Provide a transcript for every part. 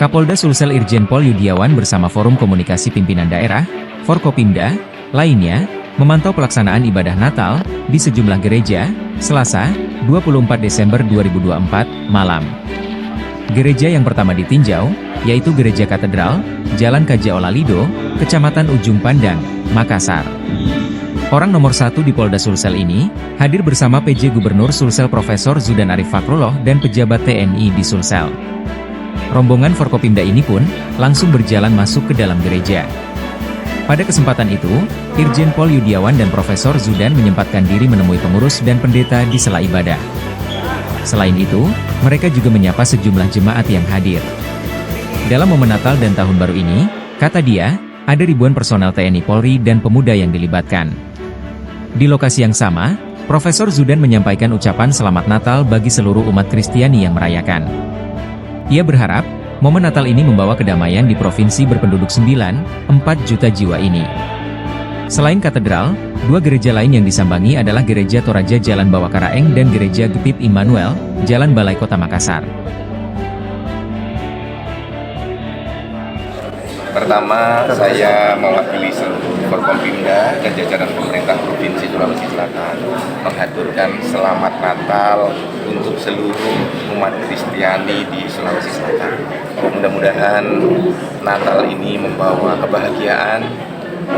Kapolda Sulsel Irjen Pol Yudiawan bersama Forum Komunikasi Pimpinan Daerah, Forkopimda, lainnya, memantau pelaksanaan ibadah Natal di sejumlah gereja, Selasa, 24 Desember 2024, malam. Gereja yang pertama ditinjau, yaitu Gereja Katedral, Jalan Kaja Olalido, Kecamatan Ujung Pandang, Makassar. Orang nomor satu di Polda Sulsel ini, hadir bersama PJ Gubernur Sulsel Profesor Zudan Arif Fakrullah dan pejabat TNI di Sulsel. Rombongan Forkopimda ini pun, langsung berjalan masuk ke dalam gereja. Pada kesempatan itu, Irjen Pol Yudiawan dan Profesor Zudan menyempatkan diri menemui pengurus dan pendeta di sela ibadah. Selain itu, mereka juga menyapa sejumlah jemaat yang hadir. Dalam momen Natal dan Tahun Baru ini, kata dia, ada ribuan personel TNI Polri dan pemuda yang dilibatkan. Di lokasi yang sama, Profesor Zudan menyampaikan ucapan selamat Natal bagi seluruh umat Kristiani yang merayakan. Ia berharap, momen Natal ini membawa kedamaian di provinsi berpenduduk 9,4 juta jiwa ini. Selain katedral, dua gereja lain yang disambangi adalah Gereja Toraja Jalan Bawakaraeng dan Gereja Gepip Immanuel, Jalan Balai Kota Makassar. Pertama, saya mewakili seluruh Forkopimda dan jajaran pemerintah Provinsi Sulawesi Selatan mengaturkan selamat Natal untuk seluruh umat Kristiani di Sulawesi Selatan. Mudah-mudahan Natal ini membawa kebahagiaan,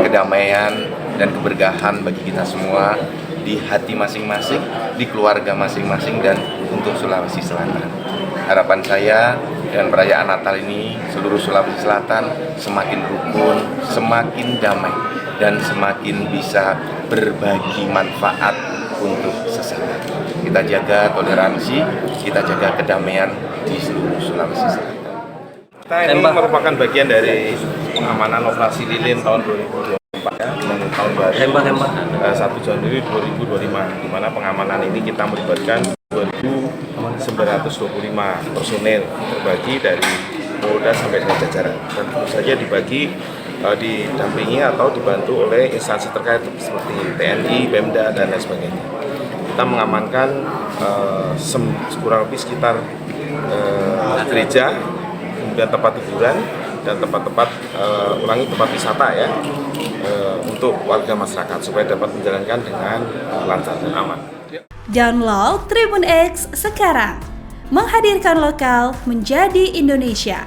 kedamaian, dan keberkahan bagi kita semua di hati masing-masing, di keluarga masing-masing, dan untuk Sulawesi Selatan. Harapan saya dengan perayaan Natal ini, seluruh Sulawesi Selatan semakin rukun, semakin damai, dan semakin bisa berbagi manfaat untuk sesama. Kita jaga toleransi, kita jaga kedamaian di seluruh Sulawesi Selatan. Kita ini merupakan bagian dari pengamanan operasi lilin tahun 2024 ya, dengan tahun baru 1 Januari 2025, di mana pengamanan ini kita melibatkan 2.925 personel terbagi dari Polda sampai dengan jajaran, dan tentu saja dibagi didampingi atau dibantu oleh instansi terkait seperti TNI, Pemda, dan lain sebagainya. Kita mengamankan kurang lebih sekitar gereja, kemudian tempat hiburan, dan tempat-tempat tempat wisata ya, untuk warga masyarakat supaya dapat menjalankan dengan lancar dan aman. Download Tribun X sekarang, menghadirkan lokal menjadi Indonesia.